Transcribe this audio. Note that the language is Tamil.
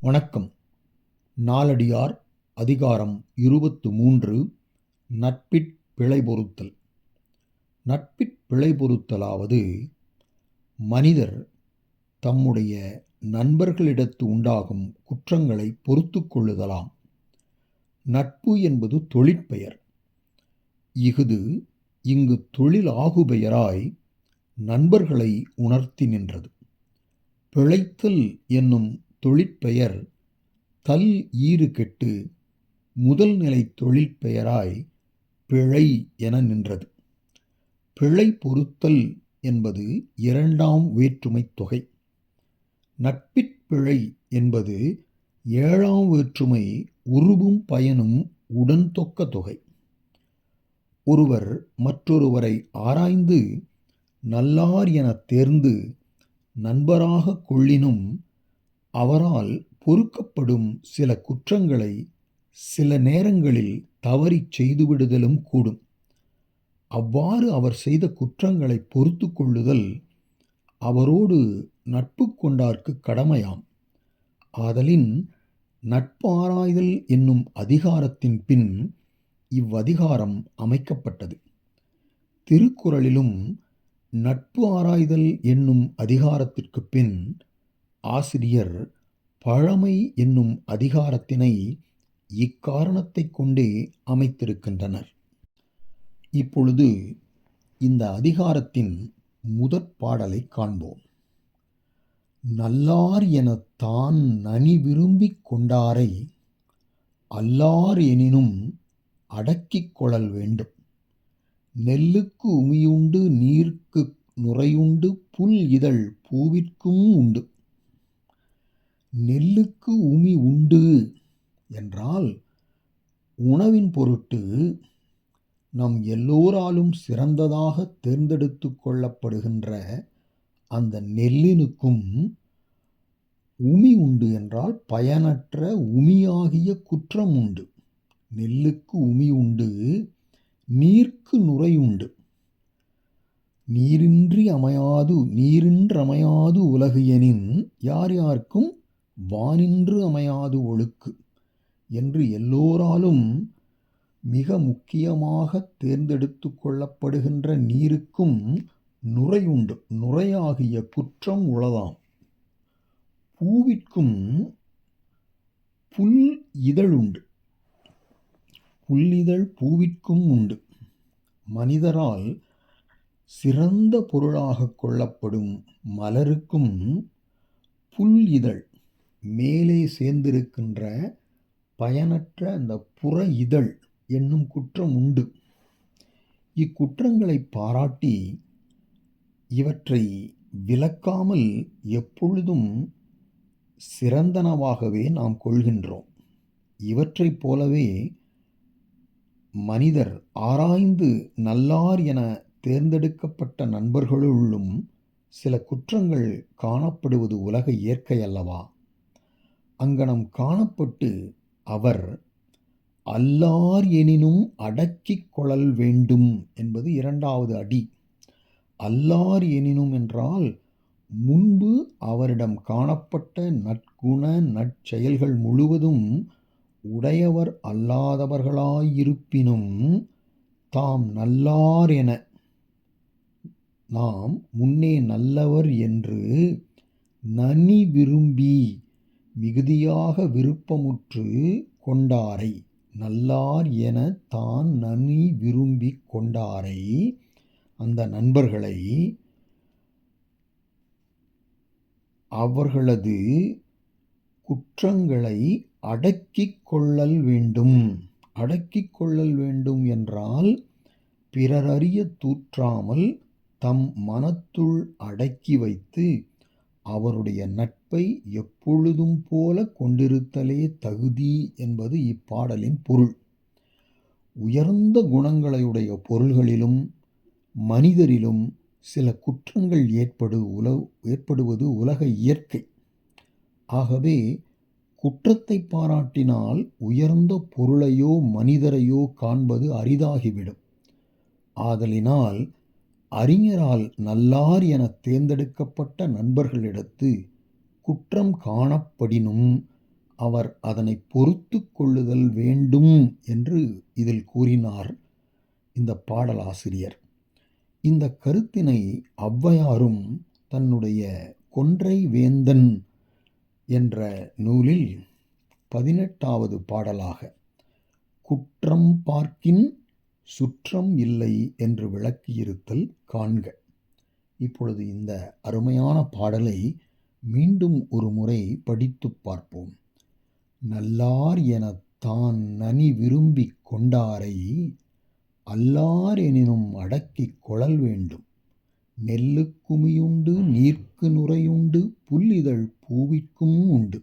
வணக்கம். நாலடியார் அதிகாரம் 23 நட்பிற் பிழை பொறுத்தல். நட்பிற் பிழை பொறுத்தலாவது, மனிதர் தம்முடைய நண்பர்களிடத்து உண்டாகும் குற்றங்களை பொறுத்து கொள்ளுதலாம். நட்பு என்பது தொழிற்பெயர். இஃது இங்கு தொழில் ஆகுபெயராய் நண்பர்களை உணர்த்தி நின்றது. பிழைத்தல் என்னும் தொழிற்பெயர் தல் ஈறு கெட்டு முதல் நிலை தொழிற்பெயராய் பிழை என நின்றது. பிழை பொறுத்தல் என்பது இரண்டாம் வேற்றுமைத் தொகை. நட்பிற் பிழை என்பது ஏழாம் வேற்றுமை உருபும் பயனும் உடன் தொக்க தொகை. ஒருவர் மற்றொருவரை ஆராய்ந்து நல்லார் எனத் தேர்ந்து நண்பராகக் கொள்ளினும் அவரால் பொறுக்கப்படும் சில குற்றங்களை சில நேரங்களில் தவறிச் செய்துவிடுதலும் கூடும். அவ்வாறு அவர் செய்த குற்றங்களை பொறுத்து கொள்ளுதல் அவரோடு நட்பு கொண்டார்க்கு கடமையாம். ஆதலின் நட்பாராய்தல் என்னும் அதிகாரத்தின் பின் இவ்வதிகாரம் அமைக்கப்பட்டது. திருக்குறளிலும் நட்பு ஆராய்தல் என்னும் அதிகாரத்திற்கு பின் ஆசிரியர் பழமை என்னும் அதிகாரத்தினை இக்காரணத்தைக் கொண்டே அமைத்திருக்கின்றனர். இப்பொழுது இந்த அதிகாரத்தின் முதற் பாடலை காண்போம். நல்லார் எனத் தான் நனி விரும்பிக் கொண்டாரை அல்லார் எனினும் அடக்கிக் கொளல் வேண்டும். நெல்லுக்கு உமியுண்டு நீர்க்கு நுரையுண்டு புல் இதழ் பூவிற்கும் உண்டு. நெல்லுக்கு உமி உண்டு என்றால் உணவின் பொருட்டு நம் எல்லோராலும் சிறந்ததாக தேர்ந்தெடுத்து கொள்ளப்படுகின்ற அந்த நெல்லினுக்கும் உமி உண்டு என்றால் பயனற்ற உமியாகிய குற்றம் உண்டு. நெல்லுக்கு உமி உண்டு, நீர்க்கு நுரை உண்டு. நீரின்றமையாது உலகு எனின் யார் யார்க்கும் வானின்று அமையாது ஒழுக்கு என்று எல்லோராலும் மிக முக்கியமாக தேர்ந்தெடுத்து கொள்ளப்படுகின்ற நீருக்கும் நுரை உண்டு. நுரையாகிய குற்றம் உளதாம். பூவிற்கும் புல் இதழுண்டு. புல்லிதழ் பூவிற்கும் உண்டு. மனிதரால் சிறந்த பொருளாக கொள்ளப்படும் மலருக்கும் புல் இதழ் மேலே சேர்ந்திருக்கின்ற பயனற்ற அந்த புற இதழ் என்னும் குற்றம் உண்டு. இக்குற்றங்களை பாராட்டி இவற்றை விலக்காமல் எப்பொழுதும் சிறந்தனவாகவே நாம் கொள்கின்றோம். இவற்றைப் போலவே மனிதர் ஆராய்ந்து நல்லார் என தேர்ந்தெடுக்கப்பட்ட நண்பர்களுள்ளும் சில குற்றங்கள் காணப்படுவது உலக இயற்கை அல்லவா? அங்கனம் காணப்பட்டு அவர் அல்லார் எனினும் அடக்கிக் கொளல் வேண்டும் என்பது இரண்டாவது அடி. அல்லார் எனினும் என்றால் முன்பு அவரிடம் காணப்பட்ட நற்குண நற்செயல்கள் முழுவதும் உடையவர் அல்லாதவர்களாயிருப்பினும் தாம் நல்லார் என, நாம் முன்னே நல்லவர் என்று நனி விரும்பி மிகுதியாக விருப்பமுற்று கொண்டாரை, நல்லார் என தான் நனி விரும்பி கொண்டாரை, அந்த நண்பர்களை அவர்களது குற்றங்களை அடக்கிக் கொள்ளல் வேண்டும். அடக்கிக் கொள்ளல் வேண்டும் என்றால் பிறரறிய தூற்றாமல் தம் மனத்துள் அடக்கி வைத்து அவருடைய நட்பை எப்பொழுதும் போல கொண்டிருத்தலே தகுதி என்பது இப்பாடலின் பொருள். உயர்ந்த குணங்களையுடைய பொருள்களிலும் மனிதரிலும் சில குற்றங்கள் ஏற்படுவது உலக இயற்கை. ஆகவே குற்றத்தை பாராட்டினால் உயர்ந்த பொருளையோ மனிதரையோ காண்பது அரிதாகிவிடும். ஆதலினால் அறிஞரால் நல்லார் எனத் தேர்ந்தெடுக்கப்பட்ட நண்பர்களிடத்து குற்றம் காணப்படினும் அவர் அதனை பொறுத்து கொள்ளுதல் வேண்டும் என்று இதில் கூறினார் இந்த பாடலாசிரியர். இந்த கருத்தினை ஔவையாரும் தன்னுடைய கொன்றை வேந்தன் என்ற நூலில் 18வது பாடலாக குற்றம் பார்க்கின் சுற்றம் இல்லை என்று விளக்கியிருத்தல் காண்க. இப்பொழுது இந்த அருமையான பாடலை மீண்டும் ஒரு முறை படித்துப் பார்ப்போம். நல்லார் எனத் தான் நனி விரும்பிக் கொண்டாரை அல்லார் எனினும் அடக்கிக் கொளல் வேண்டும். நெல்லுக் குமியுண்டு நீர்க்கு நுரையுண்டு புல்லிதழ் பூவிற்கும் உண்டு.